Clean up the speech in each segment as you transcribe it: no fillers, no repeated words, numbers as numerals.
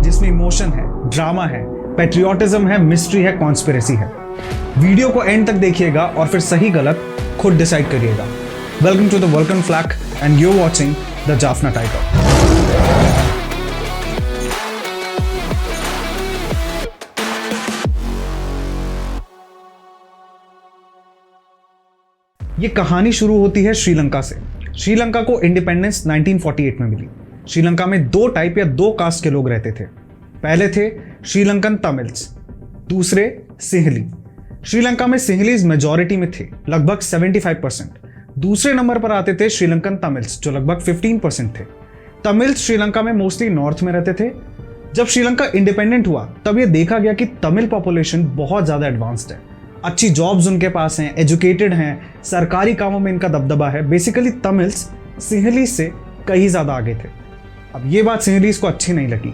जिसमें इमोशन है, ड्रामा है, पेट्रियोटिज्म है, मिस्ट्री है, कॉन्स्पिरेसी है। वीडियो को एंड तक देखिएगा और फिर सही गलत खुद डिसाइड करिएगा। Welcome to the Vulcan Flag and you watching the Jaffna tiger. ये कहानी शुरू होती है श्रीलंका से। श्रीलंका को इंडिपेंडेंस 1948 में मिली। श्रीलंका में दो टाइप या दो कास्ट के लोग रहते थे। पहले थे श्रीलंकन तमिल्स, दूसरे सिंहली। श्रीलंका में सिंहलीज मेजॉरिटी में थे, लगभग 75%। दूसरे नंबर पर आते थे श्रीलंकन तमिल्स, जो लगभग 15% थे। तमिल्स श्रीलंका में मोस्टली नॉर्थ में रहते थे। जब श्रीलंका इंडिपेंडेंट हुआ तब यह देखा गया कि तमिल पॉपुलेशन बहुत ज्यादा एडवांस्ड है, अच्छी जॉब्स उनके पास हैं, एजुकेटेड हैं, सरकारी कामों में इनका दबदबा है। बेसिकली तमिल्स सिंहलीज से कहीं ज्यादा आगे थे। अब ये बात सिंहलीज को अच्छी नहीं लगी।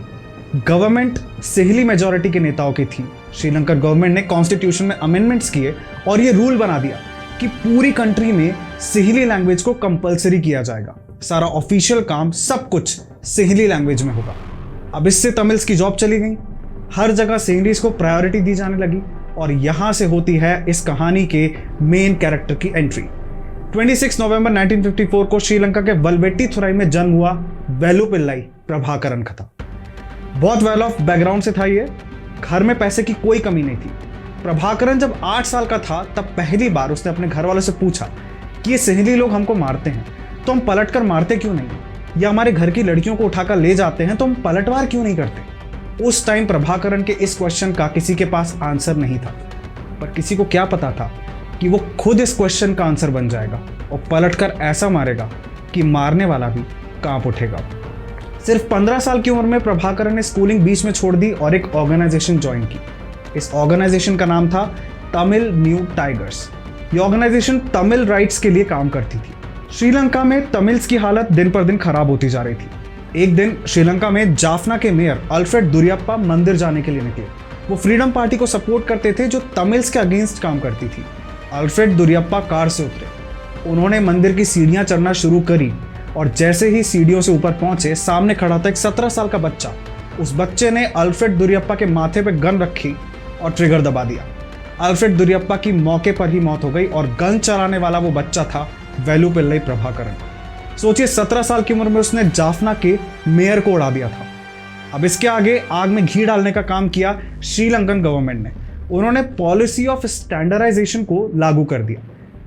गवर्नमेंट सिंहली मेजॉरिटी के नेताओं की थी। श्रीलंकन गवर्नमेंट ने कॉन्स्टिट्यूशन में अमेंडमेंट्स किए और ये रूल बना दिया कि पूरी कंट्री में सिंहली लैंग्वेज को कंपलसरी किया जाएगा। सारा ऑफिशियल काम सब कुछ सिंहली लैंग्वेज में होगा। अब इससे तमिल्स की जॉब चली गई, हर जगह सिंहलीज को प्रायोरिटी दी जाने लगी और यहां से होती है इस कहानी के मेन कैरेक्टर की एंट्री। 26 नवंबर 1954 को श्रीलंका के वलवेट्टीथुराई में जन्म हुआ वेलुपिल्लाई प्रभाकरन का था। बहुत वेल ऑफ बैकग्राउंड से था ये, घर में पैसे की कोई कमी नहीं थी। प्रभाकरन जब 8 साल का था तब पहली बार उसने अपने घर वालों से पूछा कि ये सिंहली लोग हमको मारते हैं तो हम पलट कर मारते क्यों नहीं, या हमारे घर की लड़कियों को उठाकर ले जाते हैं तो हम पलटवार क्यों नहीं करते। उस टाइम प्रभाकरन के इस क्वेश्चन का किसी के पास आंसर नहीं था, पर किसी को क्या पता था कि वो खुद इस क्वेश्चन का आंसर बन जाएगा और पलटकर ऐसा मारेगा कि मारने वाला भी कांप उठेगा। सिर्फ 15 साल की उम्र में प्रभाकरन ने स्कूलिंग बीच में छोड़ दी और एक ऑर्गेनाइजेशन ज्वाइन की। इस ऑर्गेनाइजेशन का नाम था तमिल न्यू टाइगर्स। ये ऑर्गेनाइजेशन तमिल राइट्स के लिए काम करती थी। श्रीलंका में तमिल्स की हालत दिन पर दिन खराब होती जा रही थी। एक दिन श्रीलंका में जाफना के मेयर अल्फ्रेड दुरियप्पा मंदिर जाने के लिए निकले। वो फ्रीडम पार्टी को सपोर्ट करते थे जो तमिल्स के अगेंस्ट काम करती थी। अल्फ्रेड दुरियप्पा कार से उतरे, उन्होंने मंदिर की सीढ़ियां चढ़ना शुरू करी और जैसे ही सीढ़ियों से ऊपर पहुंचे सामने खड़ा था एक 17 साल का बच्चा। उस बच्चे ने अल्फ्रेड दुरियप्पा के माथे पर गन रखी और ट्रिगर दबा दिया। अल्फ्रेड दुरियप्पा की मौके पर ही मौत हो गई और गन चलाने वाला वो बच्चा था वेलुपिल्लाई प्रभाकरन। सोचिए 17 साल की उम्र में उसने जाफना के मेयर को उड़ा दिया था। अब इसके आगे आग में घी डालने का काम किया श्रीलंकन गवर्नमेंट ने। उन्होंने पॉलिसी ऑफ स्टैंडर्डाइजेशन को लागू कर दिया।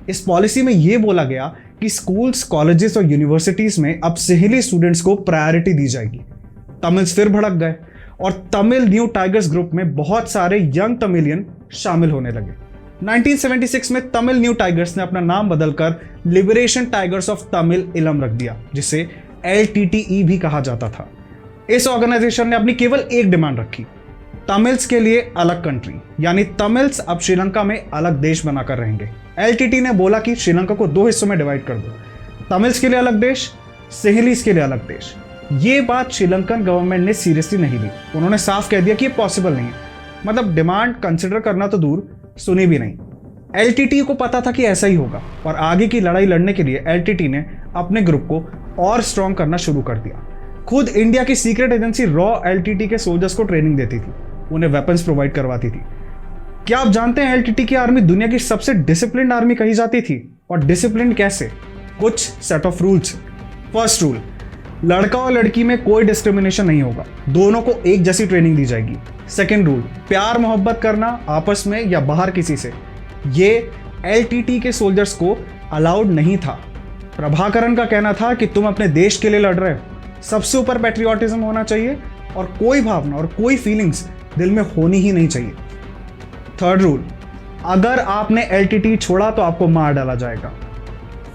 इस पॉलिसी में यह बोला गया कि स्कूल्स, कॉलेजेस और यूनिवर्सिटीज में अब सिंहली स्टूडेंट्स को प्रायोरिटी दी जाएगी। तमिल्स फिर भड़क गए और तमिल न्यू टाइगर्स ग्रुप में बहुत सारे यंग तमिलियन शामिल होने लगे। 1976 में तमिल न्यू टाइगर्स ने अपना नाम बदलकर लिबरेशन टाइगर्स ऑफ तमिल इलम रख दिया, जिसे LTTE भी कहा जाता था। इस ऑर्गेनाइजेशन ने अपनी केवल एक डिमांड रखी, तमिल्स के लिए अलग कंट्री, यानी तमिल्स अब श्रीलंका में अलग देश बनाकर रहेंगे। LTTE ने बोला कि श्रीलंका को 2 हिस्सों में डिवाइड कर दो, तमिल्स के लिए अलग देश, सिंहलीज के लिए अलग देश। ये बात श्रीलंकन गवर्नमेंट ने सीरियसली नहीं ली। उन्होंने साफ कह दिया कि ये पॉसिबल नहीं है, मतलब डिमांड कंसिडर करना तो दूर, सुनी भी नहीं। LTTE को पता था कि ऐसा ही होगा और आगे की लड़ाई लड़ने के लिए LTTE ने अपने ग्रुप को और स्ट्रॉन्ग करना शुरू कर दिया। खुद इंडिया की सीक्रेट एजेंसी रॉ LTTE के सोल्जर्स को ट्रेनिंग देती थी, उन्हें वेपन्स प्रोवाइड करवाती थी। क्या आप जानते हैं LTTE की आर्मी दुनिया की सबसे डिसिप्लिन्ड आर्मी कही जाती थी? और डिसिप्लिन कैसे? कुछ set of rules. First rule, लड़का और लड़की में कोई डिस्क्रिमिनेशन नहीं होगा, दोनों को एक जैसी ट्रेनिंग दी जाएगी। सेकेंड रूल, प्यार मोहब्बत करना आपस में या बाहर किसी से, ये LTTE के सोल्जर्स को अलाउड नहीं था। प्रभाकरन का कहना था कि तुम अपने देश के लिए लड़ रहे हो, सबसे ऊपर पैट्रियोटिज्म होना चाहिए और कोई भावना और कोई फीलिंग्स दिल में होनी ही नहीं चाहिए। थर्ड रूल, अगर आपने LTTE छोड़ा तो आपको मार डाला जाएगा।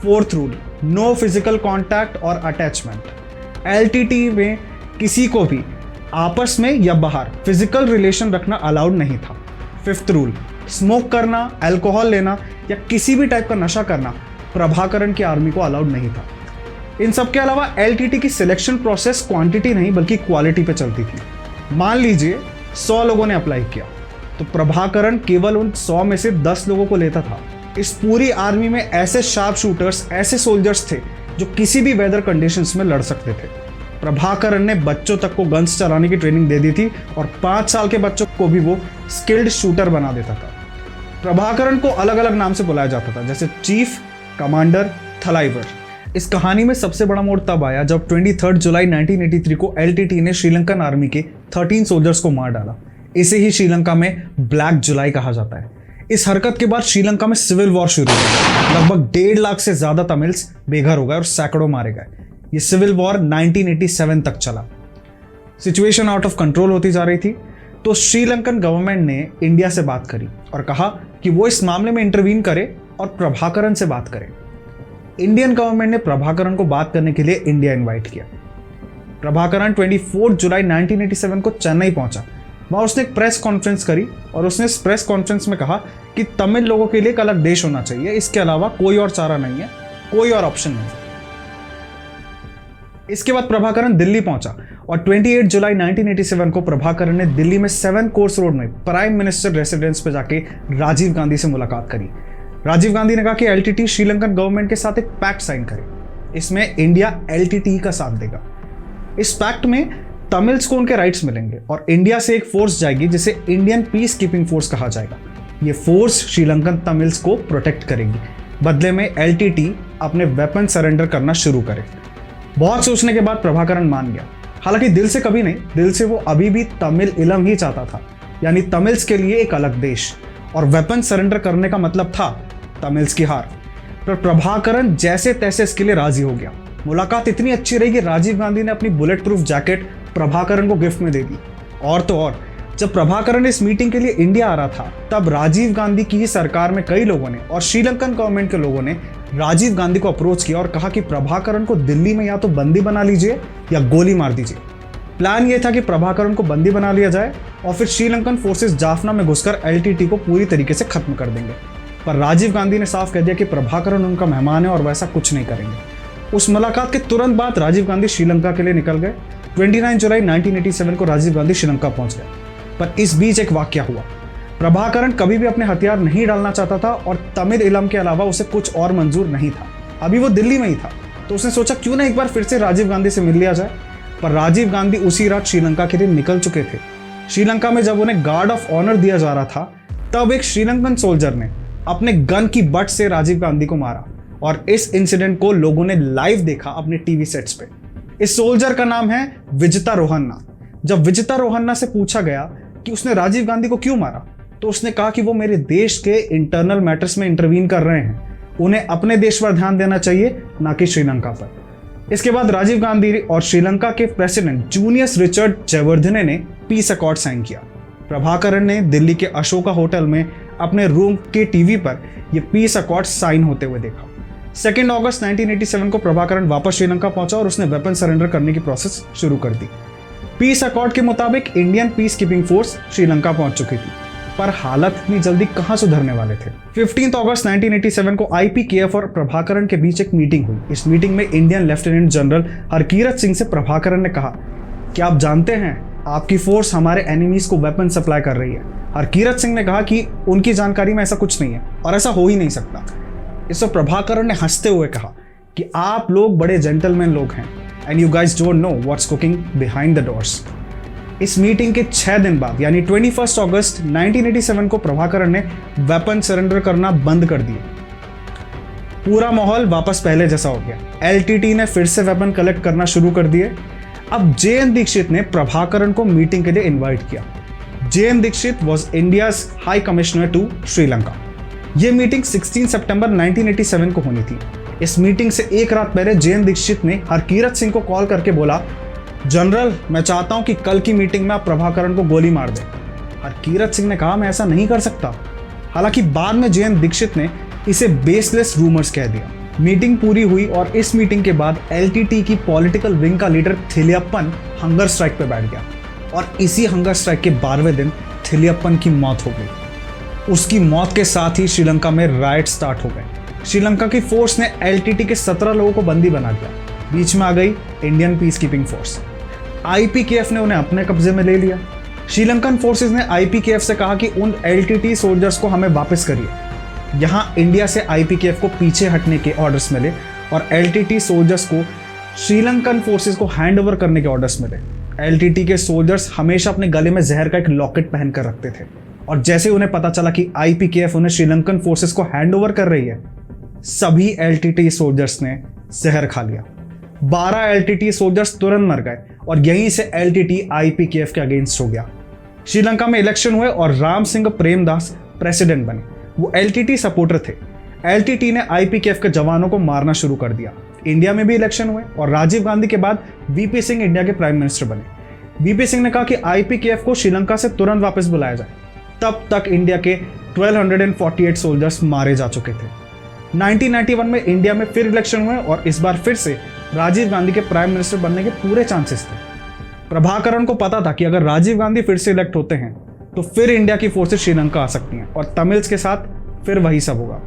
Fourth rule, no physical contact और अटैचमेंट। LTTE में किसी को भी आपस में या बाहर फिजिकल रिलेशन रखना अलाउड नहीं था। फिफ्थ रूल, स्मोक करना, अल्कोहल लेना या किसी भी टाइप का नशा करना प्रभाकरन की आर्मी को अलाउड नहीं था। इन सब के अलावा LTTE की सिलेक्शन प्रोसेस क्वांटिटी नहीं बल्कि क्वालिटी पे चलती थी। मान लीजिए 100 लोगों ने अप्लाई किया तो प्रभाकरन केवल उन 100 में से 10 लोगों को लेता था। इस पूरी आर्मी में ऐसे शार्प शूटर्स, ऐसे सोल्जर्स थे जो किसी भी वेदर कंडीशंस में लड़ सकते थे। प्रभाकरण ने बच्चों तक को गन्स चलाने की ट्रेनिंग दे दी थी और 5 साल के बच्चों को भी वो स्किल्ड शूटर बना देता था। प्रभाकरण को अलग अलग नाम से बुलाया जाता था, जैसे चीफ, कमांडर, थलाइवर। इस कहानी में सबसे बड़ा मोड़ तब आया जब 23 जुलाई 1983 को एलटीटी ने श्रीलंकन आर्मी के 13 सोल्जर्स को मार डाला। इसे ही श्रीलंका में ब्लैक जुलाई कहा जाता है। इस हरकत के बाद श्रीलंका में सिविल वॉर शुरू हो गया। लगभग 1.5 लाख से ज्यादा तमिल्स बेघर हो गए और सैकड़ों मारे गए। ये सिविल वॉर 1987 तक चला। सिचुएशन आउट ऑफ कंट्रोल होती जा रही थी, तो श्रीलंकन गवर्नमेंट ने इंडिया से बात करी और कहा कि वो इस मामले में इंटरवीन करे और प्रभाकरण से बात करे। इंडियन गवर्नमेंट ने प्रभाकरण को बात करने के लिए इंडिया इनवाइट किया। प्रभाकरण 24 जुलाई 1987 को चेन्नई पहुंचा। वहां उसने एक प्रेस कॉन्फ्रेंस करी और उसने इस प्रेस कॉन्फ्रेंस में कहा कि तमिल लोगों के लिए एक अलग देश होना चाहिए, इसके अलावा कोई और चारा नहीं है, कोई और ऑप्शन नहीं है। इसके बाद प्रभाकरण दिल्ली पहुंचा और 28 जुलाई 1987 को प्रभाकरण ने दिल्ली में 7 कोर्स रोड में प्राइम मिनिस्टर रेसिडेंस पे जाके राजीव गांधी से मुलाकात करी। राजीव गांधी ने कहा कि एलटीटी श्रीलंकन गवर्नमेंट के साथ एक पैक्ट साइन करे, इसमें इंडिया एलटीटी का साथ देगा। इस पैक्ट में तमिल्स को उनके राइट्स मिलेंगे और इंडिया से एक फोर्स जाएगी जिसे इंडियन पीस कीपिंग फोर्स कहा जाएगा। ये फोर्स श्रीलंकन तमिल्स को प्रोटेक्ट करेगी। बदले में एलटीटी अपने वेपन सरेंडर करना शुरू करे। बहुत सोचने के बाद प्रभाकरण मान गया। हालांकि दिल से कभी नहीं, दिल से वो अभी भी तमिल इलम ही चाहता था, यानी तमिल्स के लिए एक अलग देश, और वेपन सरेंडर करने का मतलब था तमिल्स की हार। पर प्रभाकरण जैसे तैसे इसके लिए राजी हो गया। मुलाकात इतनी अच्छी रही कि राजीव गांधी ने अपनी बुलेट प्रूफ जैकेट प्रभाकरण को गिफ्ट में दे दी। और तो और, जब प्रभाकरण इस मीटिंग के लिए इंडिया आ रहा था, तब राजीव गांधी की ही सरकार में कई लोगों ने और श्रीलंकन गवर्नमेंट के लोगों ने राजीव गांधी को अप्रोच किया और कहा कि प्रभाकरण को दिल्ली में या तो बंदी बना लीजिए या गोली मार दीजिए। प्लान यह था कि प्रभाकरण को बंदी बना लिया जाए और फिर श्रीलंकन फोर्सेस जाफना में घुसकर एलटीटी को पूरी तरीके से खत्म कर देंगे। पर राजीव गांधी ने साफ कह दिया कि प्रभाकरण उनका मेहमान है और वैसा कुछ नहीं करेंगे। उस मुलाकात के तुरंत बाद राजीव गांधी श्रीलंका के लिए निकल गए। 29 जुलाई 1987 को राजीव गांधी श्रीलंका पहुंच गए। पर इस बीच एक वाकया हुआ। प्रभाकरण कभी भी अपने हथियार नहीं डालना चाहता था और तमिल इलम के अलावा उसे कुछ और मंजूर नहीं था। अभी वो दिल्ली में ही था, तो उसने सोचा क्यों ना एक बार फिर से राजीव गांधी से मिल लिया जाए। पर राजीव गांधी उसी रात श्रीलंका के लिए निकल चुके थे। श्रीलंका में जब उन्हें गार्ड ऑफ ऑनर दिया जा रहा था, तब एक श्रीलंकन सोल्जर ने अपने गन की बट से राजीव गांधी को मारा और इस इंसिडेंट को लोगों ने लाइव देखा अपने टीवी सेट्स पे। इस सोल्जर का नाम है विजिता रोहन्ना। जब विजिता रोहन्ना से पूछा गया कि उसने राजीव गांधी को क्यों मारा, तो उसने कहा कि वो मेरे देश के इंटरनल मैटर्स में इंटरवीन कर रहे हैं, उन्हें अपने देश पर ध्यान देना चाहिए, ना कि श्रीलंका पर। इसके बाद राजीव गांधी और श्रीलंका के प्रेसिडेंट जूलियस रिचर्ड जयवर्धने ने पीस अकॉर्ड साइन किया। प्रभाकरण ने दिल्ली के अशोका होटल में अपने रूम के टीवी पर यह पीस अकॉर्ड साइन होते हुए देखा। 2 अगस्त 1987 को प्रभाकरण वापस श्रीलंका पहुंचा और उसने वेपन सरेंडर करने की प्रोसेस शुरू कर दी। पीस अकॉर्ड के मुताबिक Indian peace keeping force Sri Lanka पहुंच चुकी थी, पर हालत इतनी जल्दी कहां सुधरने वाले थे। 15 अगस्त 1987 को आईपीकेएफ और प्रभाकरण के बीच एक मीटिंग हुई। इस मीटिंग में Indian lieutenant general Harkirat Singh से प्रभाकरण ने कहा कि आप जानते हैं आपकी फोर्स हमारे एनिमीज को वेपन सप्लाई कर रही है। हरकीरत सिंह ने कहा कि उनकी जानकारी में ऐसा कुछ नहीं है और ऐसा हो ही नहीं सकता। इस पर प्रभाकरण ने हंसते हुए कहा कि आप लोग बड़े जेंटलमैन लोग हैं and you guys don't know what's cooking behind the doors. इस मीटिंग के 6 दिन बाद यानी 21 अगस्त 1987 को प्रभाकरण ने वेपन सरेंडर करना बंद कर दिए। पूरा माहौल वापस पहले जैसा हो गया। एलटीटी ने फिर से वेपन कलेक्ट करना शुरू कर दिए। अब जेएन दीक्षित ने प्रभाकरण को मीटिंग के लिए इनवाइट किया। JN Dixit was India's high commissioner to Sri Lanka. यह मीटिंग 16 सितंबर 1987 को होनी थी। इस मीटिंग से एक रात पहले जेएन दीक्षित ने हरकीरत सिंह को कॉल करके बोला, जनरल मैं चाहता हूं कि कल की मीटिंग में आप प्रभाकरण को गोली मार दें। हरकीरत सिंह ने कहा मैं ऐसा नहीं कर सकता। हालांकि बाद में जेएन दीक्षित ने इसे बेसलेस रूमर्स कह दिया। मीटिंग पूरी हुई और इस मीटिंग के बाद एलटीटी की पॉलिटिकल विंग का लीडर थिलियप्पन हंगर स्ट्राइक पर बैठ गया और इसी हंगर स्ट्राइक के 12वें दिन थिलियप्पन की मौत हो गई। उसकी मौत के साथ ही श्रीलंका में राइट स्टार्ट हो गए। श्रीलंका की फोर्स ने एलटीटी के 17 लोगों को बंदी बना दिया। बीच में आ गई Indian peace keeping force. IPKF ने उन्हें अपने कब्जे में ले लिया। श्रीलंकन फोर्सेस ने आईपीकेएफ से कहा कि उन एलटीटी सोल्जर्स को हमें वापस करिए। यहाँ इंडिया से आईपीकेएफ को पीछे हटने के ऑर्डर्स मिले और एलटीटी सोल्जर्स को श्रीलंकन फोर्सेस को हैंड ओवर करने के ऑर्डर्स मिले। एलटीटी के सोल्जर्स हमेशा अपने गले में जहर का एक लॉकेट पहन कर रखते थे और जैसे उन्हें पता चला कि आईपीकेएफ उन्हें श्रीलंकन फोर्सेस को हैंड ओवर कर रही है, सभी एलटीटी सोल्जर्स ने जहर खा लिया। 12 एलटीटी सोल्जर्स तुरंत मर गए और यहीं से एलटीटी आईपीकेएफ के अगेंस्ट हो गया। श्रीलंका में इलेक्शन हुए और राम सिंह प्रेमदास प्रेसिडेंट बने। वो एलटीटी सपोर्टर थे। एलटीटी ने आईपीकेएफ के जवानों को मारना शुरू कर दिया। इंडिया में भी इलेक्शन हुए और राजीव गांधी के बाद वीपी सिंह इंडिया के प्राइम मिनिस्टर बने। वीपी सिंह ने कहा कि आईपीकेएफ को श्रीलंका से तुरंत वापस बुलाया जाए। तब तक इंडिया के 1248 सोल्जर्स मारे जा चुके थे। 1991 में इंडिया में फिर इलेक्शन हुए और इस बार फिर से राजीव गांधी के प्राइम मिनिस्टर बनने के पूरे चांसेस थे। प्रभाकरण को पता था कि अगर राजीव गांधी फिर से इलेक्ट होते हैं तो फिर इंडिया की फोर्सेस श्रीलंका आ सकती हैं और तमिल्स के साथ फिर वही सब होगा।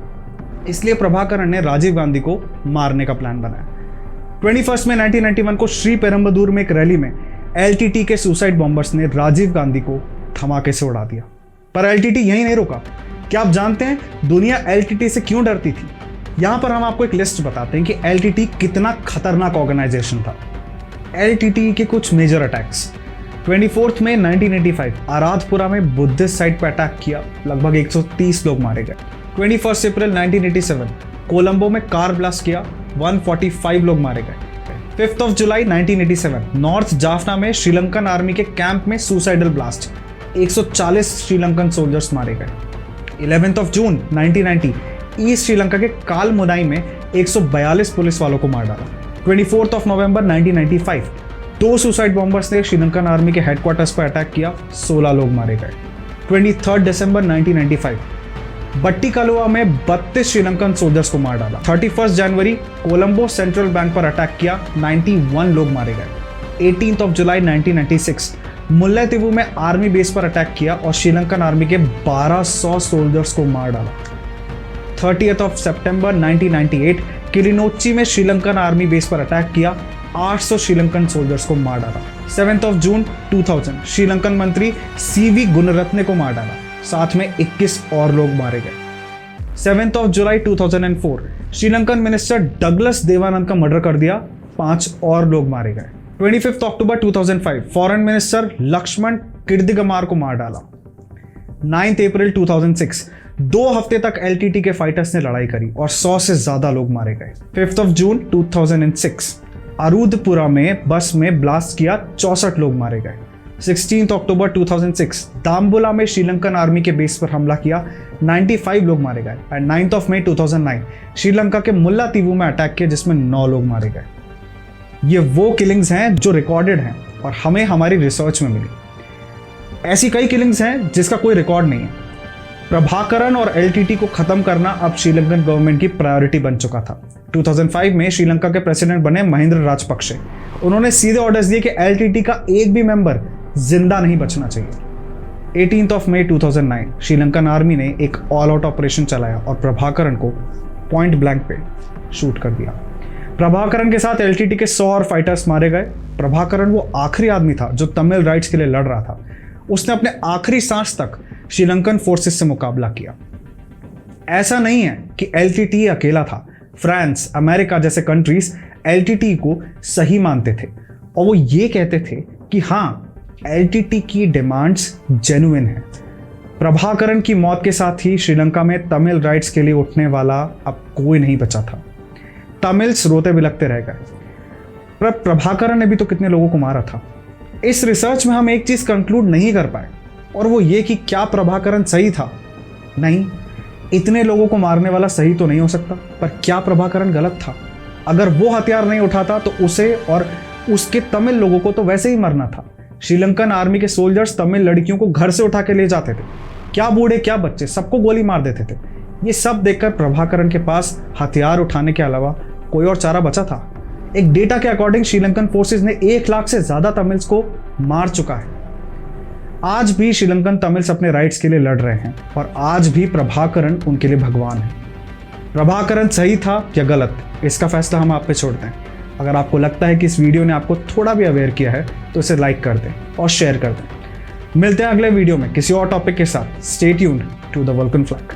इसलिए प्रभाकरण ने राजीव गांधी को मारने का प्लान बनाया। 21 में 1991 को श्री पेरम्बदूर में एक रैली में एलटीटी के सुसाइड बॉम्बर्स ने राजीव गांधी को धमाके से उड़ा दिया। पर एलटीटी यहीं नहीं रुका। क्या आप जानते हैं दुनिया एलटीटी से क्यों डरती थी? यहां पर हम आपको एक लिस्ट बताते हैं कि एलटीटी कितना खतरनाक ऑर्गेनाइजेशन था। एलटीटी के कुछ मेजर अटैक्स। 24 में 1985 आराधपुरा में बुद्धिस्ट साइट पर अटैक किया, लगभग 130 लोग मारे गए। 21 अप्रैल 1987 कोलंबो में कार ब्लास्ट किया, 145 लोग मारे गए। 5 जुलाई 1987 नॉर्थ जाफना में श्रीलंकन आर्मी के कैंप में सुसाइडल ब्लास्ट, 140 श्रीलंकन सोल्जर्स मारे गए। 11 जून 1990 ईस्ट श्रीलंका के कालमुनाई में 142 पुलिस वालों को मार डाला। 24 नवंबर 1995 2 सुसाइड बॉम्बर्स ने श्रीलंकन आर्मी के हेडक्वार्टर्स पर अटैक किया, 16 लोग मारे गए। 23 दिसंबर 1995 बट्टिकलुआ में 32 श्रीलंकन सोल्जर्स को मार डाला। 31 जनवरी कोलंबो सेंट्रल बैंक पर अटैक किया, 91 लोग मारे गए। 18 जुलाई 1996 मुल्लेतिवु में आर्मी बेस पर अटैक किया और श्रीलंकन आर्मी के 1200 सोल्जर्स को मार डाला। 30 सितंबर 1998 किलिनोच्ची में श्रीलंकन आर्मी बेस पर अटैक किया, 800 श्रीलंकन सोल्जर्स को मार डाला। 7 जून 2000 श्रीलंकन मंत्री सीवी गुणरत्ने को मार डाला, साथ में 21 और लोग मारे गए। 7 जुलाई 2004 श्रीलंकन मिनिस्टर डगलस देवानंद का मर्डर कर दिया, 5 और लोग मारे गए। 25 अक्टूबर 2005 फॉरेन मिनिस्टर लक्ष्मण किर्दिगमार को मार डाला। 9 अप्रैल 2006 2 हफ्ते तक एलटीटी के फाइटर्स ने लड़ाई करी और 100 से ज्यादा लोग मारे गए। 5 जून 2006 अरुधपुरा में बस में ब्लास्ट किया, 64 लोग मारे गए। 16 अक्टूबर 2006 दाम्बुला में श्रीलंकन आर्मी के बेस पर हमला किया, 95 लोग मारे गए। एंड 9 मई 2009 श्रीलंका के मुल्लातिवु में अटैक किया जिसमें 9 लोग मारे गए। ये वो किलिंग्स हैं जो रिकॉर्डेड हैं और हमें हमारी रिसर्च में मिली। ऐसी कई किलिंग्स हैं जिसका कोई रिकॉर्ड नहीं है। प्रभाकरण और एलटीटी को खत्म करना अब श्रीलंकन गवर्नमेंट की प्रायोरिटी बन चुका था। 2005 में श्रीलंका के प्रेसिडेंट बने महिंद्र राजपक्षे। उन्होंने सीधे ऑर्डर्स दिए कि एलटीटी का एक भी मेंबर जिंदा नहीं बचना चाहिए। 18 मई 2009 श्रीलंकन आर्मी ने एक ऑल आउट ऑपरेशन चलाया और प्रभाकरण को पॉइंट ब्लैंक पे शूट कर दिया। प्रभाकरण के साथ एलटीटी के 100 और फाइटर्स मारे गए। प्रभाकरण वो आखिरी आदमी था जो तमिल राइट्स के लिए लड़ रहा था। उसने अपने आखिरी सांस तक श्रीलंकन फोर्सेस से मुकाबला किया। ऐसा नहीं है कि एलटीटी अकेला था। फ्रांस, अमेरिका जैसे कंट्रीज एलटीटी को सही मानते थे और वो ये कहते थे कि हाँ, एलटीटी की डिमांड्स जेन्युइन है। प्रभाकरण की मौत के साथ ही श्रीलंका में तमिल राइट्स के लिए उठने वाला अब कोई नहीं बचा था। तमिल्स रोते बिलखते रह गए। पर प्रभाकरण ने भी तो कितने लोगों को मारा था। इस रिसर्च में हम एक चीज कंक्लूड नहीं कर पाए और वो ये कि क्या प्रभाकरण सही था? नहीं, इतने लोगों को मारने वाला सही तो नहीं हो सकता। पर क्या प्रभाकरण गलत था? अगर वो हथियार नहीं उठाता तो उसे और उसके तमिल लोगों को तो वैसे ही मरना था। श्रीलंकन आर्मी के सोल्जर्स तमिल लड़कियों को घर से उठा के ले जाते थे। क्या बूढ़े क्या बच्चे, सबको गोली मार देते थे। ये सब देखकर प्रभाकरण के पास हथियार उठाने के अलावा कोई और चारा बचा था? एक डेटा के अकॉर्डिंग श्रीलंकन फोर्सेस ने 1 लाख से ज्यादा तमिल्स को मार चुका है। आज भी श्रीलंकन तमिल्स अपने राइट्स के लिए लड़ रहे हैं और आज भी प्रभाकरण उनके लिए भगवान है। प्रभाकरण सही था या गलत, इसका फैसला हम आप पे छोड़ते हैं। अगर आपको लगता है कि इस वीडियो ने आपको थोड़ा भी अवेयर किया है तो इसे लाइक कर दें और शेयर कर दें। मिलते हैं अगले वीडियो में किसी और टॉपिक के साथ। Stay tuned to the Vulcan flag.